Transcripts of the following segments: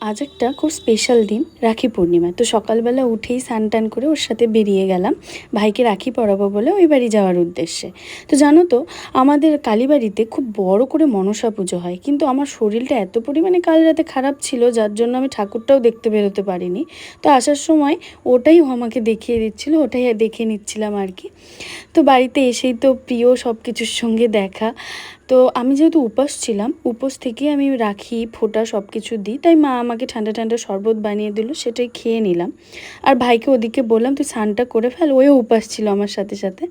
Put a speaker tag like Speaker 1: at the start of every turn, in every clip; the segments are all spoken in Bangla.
Speaker 1: আজ একটা খুব স্পেশাল দিন, রাখি পূর্ণিমা। তো সকালবেলা উঠেই স্নান টান করে ওর সাথে বেরিয়ে গেলাম ভাইকে রাখি পরাবো বলে ওই বাড়ি যাওয়ার উদ্দেশ্যে। তো জানো তো, আমাদের কালীবাড়িতে খুব বড় করে মনসা পুজো হয়, কিন্তু আমার শরীরটা এত পরিমাণে কাল রাতে খারাপ ছিল, যার জন্য আমি ঠাকুরটাও দেখতে বেরোতে পারিনি। তো আসার সময় ওটাই আমাকে দেখিয়ে দিচ্ছিলো, ওটাই দেখে নিচ্ছিলাম আর কি। তো বাড়িতে এসেই তো প্রিয় সব কিছুর সঙ্গে দেখা। তো আমি যেহেতু উপোস ছিলাম, উপোস থেকে আমি রাখি ফোঁটা সব কিছু দিই, তাই মা আমাকে ঠান্ডা ঠান্ডা শরবত বানিয়ে দিল, সেটাই খেয়ে নিলাম। আর ভাইকে ওদিকে বললাম তুই স্নানটা করে ফেল, ওও উপাস ছিল আমার সাথে সাথে।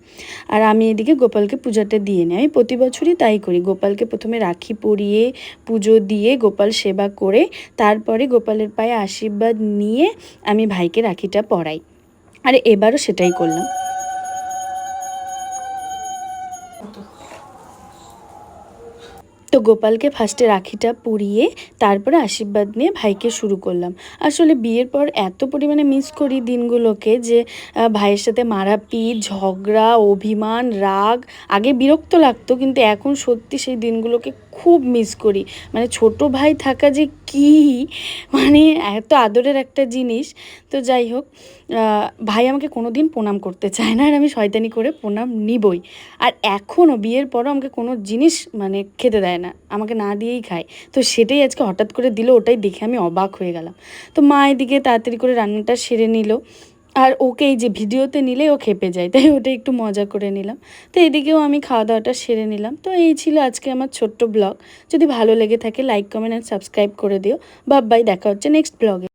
Speaker 1: আর আমি এদিকে গোপালকে পূজাটা দিয়ে নিই। আমি প্রতি বছরই তাই করি, গোপালকে প্রথমে রাখি পরিয়ে পুজো দিয়ে গোপাল সেবা করে তারপরে গোপালের পায়ে আশীর্বাদ নিয়ে আমি ভাইকে রাখিটা পরাই। আর এবারও সেটাই করলাম। তো গোপালকে ফার্স্টে রাখিটা পরিয়ে তারপরে আশীর্বাদ নিয়ে ভাইকে শুরু করলাম। আসলে বিয়ের পর এত পরিমাণে মিস করি দিনগুলোকে যে ভাইয়ের সাথে মারাপিট, ঝগড়া, অভিমান, রাগ। আগে বিরক্ত লাগতো, কিন্তু এখন সত্যি সেই দিনগুলোকে খুব মিস করি। মানে ছোট ভাই থাকা যে কী, মানে এত আদরের একটা জিনিস। তো যাই হোক, ভাই আমাকে কোনো দিন প্রণাম করতে চায় না, আর আমি শয়তানি করে প্রণাম নিবই। আর এখনও বিয়ের পরও আমাকে কোনো জিনিস মানে খেতে দেয় না, আমাকে না দিয়েই খায়। তো সেটাই আজকে হঠাৎ করে দিল, ওটাই দেখে আমি অবাক হয়ে গেলাম। তো মা এদিকে তাড়াতাড়ি করে রান্নাটা সেরে নিল, আর ওকে এই যে ভিডিওতে নিলে ও খেপে যায়, তাই ওটা একটু মজা করে নিলাম। তো এদিকেও আমি খাওয়া দাওয়াটা সেরে নিলাম। তো এই ছিল আজকে আমার ছোট্ট ব্লগ। যদি ভালো লেগে থাকে লাইক, কমেন্ট অ্যান্ড সাবস্ক্রাইব করে দিও। বাই, দেখা হচ্ছে নেক্সট ব্লগে।